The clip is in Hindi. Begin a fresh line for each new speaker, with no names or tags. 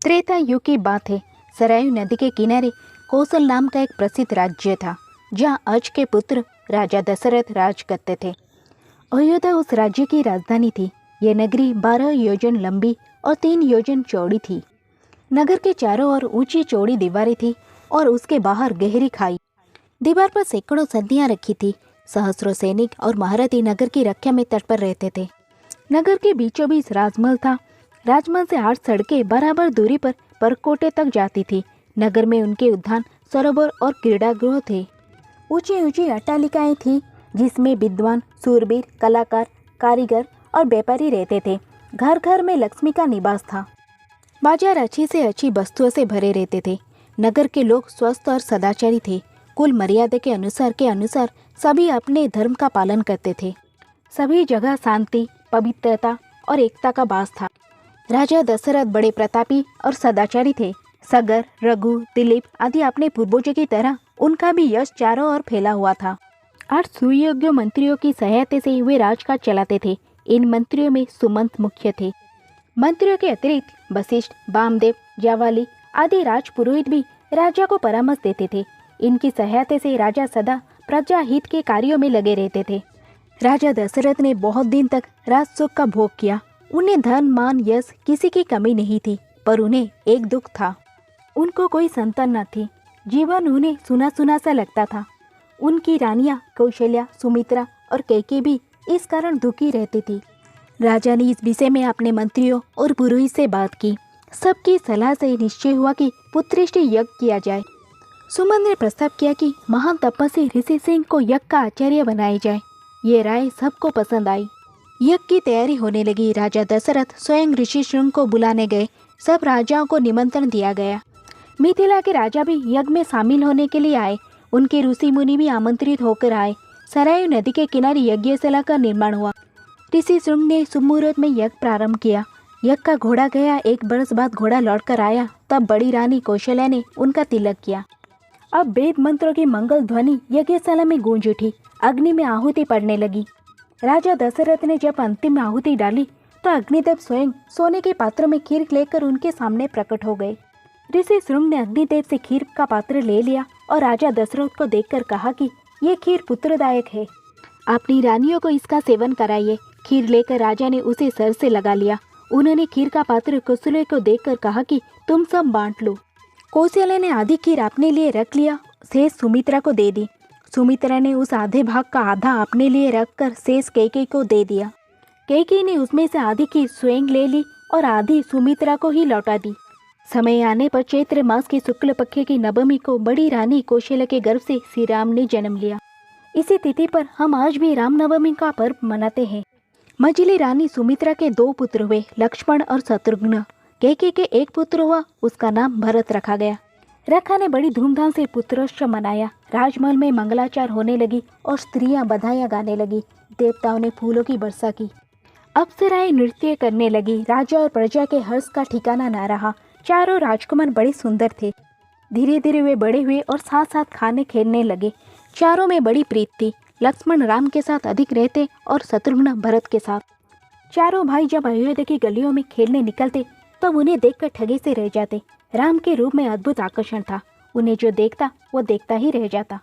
त्रेता युग की बात है। सरयू नदी के किनारे कौशल नाम का एक प्रसिद्ध राज्य था, जहाँ अज के पुत्र राजा दशरथ राज करते थे। अयोध्या उस राज्य की राजधानी थी। यह नगरी 12 योजन लंबी और 3 योजन चौड़ी थी। नगर के चारों ओर ऊंची चौड़ी दीवारें थी और उसके बाहर गहरी खाई। दीवार पर सैकड़ों संधियां रखी थी। सहस्रों सैनिक और महारथी नगर की रक्षा में तत्पर रहते थे। नगर के बीचों बीच राजमहल था। राजमहल से 8 सड़कें बराबर दूरी पर परकोटे तक जाती थी। नगर में उनके उद्यान, सरोवर और क्रीड़ागृह थे। ऊंची ऊंची अट्टालिकाएं थी, जिसमें विद्वान, सूरबीर, कलाकार, कारीगर और व्यापारी रहते थे। घर घर में लक्ष्मी का निवास था। बाजार अच्छी से अच्छी वस्तुओं से भरे रहते थे। नगर के लोग स्वस्थ और सदाचारी थे। कुल मर्यादा के अनुसार सभी अपने धर्म का पालन करते थे। सभी जगह शांति, पवित्रता और एकता का वास था। राजा दशरथ बड़े प्रतापी और सदाचारी थे। सगर, रघु, दिलीप आदि अपने पूर्वजों की तरह उनका भी यश चारों ओर फैला हुआ था। 8 सुयोग्य मंत्रियों की सहायता से वे राजकाज चलाते थे। इन मंत्रियों में सुमंत मुख्य थे। मंत्रियों के अतिरिक्त वशिष्ठ, वामदेव, जावाली आदि राजपुरोहित भी राजा को परामर्श देते थे। इनकी सहायता से राजा सदा प्रजा हित के कार्यों में लगे रहते थे। राजा दशरथ ने बहुत दिन तक राजसुख का भोग किया। उन्हें धन, मान, यश किसी की कमी नहीं थी, पर उन्हें एक दुख था। उनको कोई संतान न थी। जीवन उन्हें सुना सुना सा लगता था। उनकी रानियां कौशल्या, सुमित्रा और कैकेयी भी इस कारण दुखी रहती थी। राजा ने इस विषय में अपने मंत्रियों और पुरोहित से बात की। सबकी सलाह से निश्चय हुआ कि पुत्रेष्टि यज्ञ किया जाए। सुमन ने प्रस्ताव किया कि महान तपस्वी ऋषि सिंह को यज्ञ का आचार्य बनाया जाए। ये राय सबको पसंद आई। यज्ञ की तैयारी होने लगी। राजा दशरथ स्वयं ऋषि सिंह को बुलाने गए। सब राजाओं को निमंत्रण दिया गया। मिथिला के राजा भी यज्ञ में शामिल होने के लिए आए। उनके ऋषि मुनि भी आमंत्रित होकर आए। सरयू नदी के किनारे यज्ञशाला का निर्माण हुआ। ऋषि सिंह ने शुभ मुहूर्त में यज्ञ प्रारंभ किया। यज्ञ का घोड़ा गया। 1 बरस बाद घोड़ा लौटकर आया। तब बड़ी रानी कौशल्या ने उनका तिलक किया। अब वेद मंत्रों की मंगल ध्वनि यज्ञशाला में गूंज उठी। अग्नि में आहुति पड़ने लगी। राजा दशरथ ने जब अंतिम आहुति डाली तो अग्निदेव स्वयं सोने के पात्र में खीर लेकर उनके सामने प्रकट हो गए। ऋषि शृंग ने अग्निदेव से खीर का पात्र ले लिया और राजा दशरथ को देखकर कहा कि ये खीर पुत्रदायक है। अपनी रानियों को इसका सेवन कराइए। खीर लेकर राजा ने उसे सर से लगा लिया। उन्होंने खीर का पात्र कौशल्या को देकर कहा कि तुम सब बांट लो। कौशल्या ने आधी खीर अपने लिए रख लिया, शेष सुमित्रा को दे दी। सुमित्रा ने उस आधे भाग का आधा अपने लिए रखकर शेष कैकेयी को दे दिया। कैकेयी ने उसमें से आधी खीर स्वयं ले ली और आधी सुमित्रा को ही लौटा दी। समय आने पर चैत्र मास की शुक्ल पक्ष की नवमी को बड़ी रानी कौशल्या के गर्भ से श्री राम ने जन्म लिया। इसी तिथि पर हम आज भी रामनवमी का पर्व मनाते हैं। मझली रानी सुमित्रा के 2 पुत्र हुए, लक्ष्मण और शत्रुघ्न। कैकेयी के एक पुत्र हुआ, उसका नाम भरत रखा गया। रेखा ने बड़ी धूमधाम से पुत्रोत्सव मनाया। राजमहल में मंगलाचार होने लगी और स्त्रियां बधाइयां गाने लगी। देवताओं ने फूलों की वर्षा की। अप्सराएं नृत्य करने लगी। राजा और प्रजा के हर्ष का ठिकाना न रहा। चारों राजकुमार बड़े सुंदर थे। धीरे धीरे वे बड़े हुए और साथ साथ खाने खेलने लगे। चारों में बड़ी प्रीत थी। लक्ष्मण राम के साथ अधिक रहते और शत्रुघ्न भरत के साथ। चारों भाई जब अयोध्या की गलियों में खेलने निकलते तब उन्हें देखकर ठगे से रह जाते। राम के रूप में अद्भुत आकर्षण था। उन्हें जो देखता वो देखता ही रह जाता।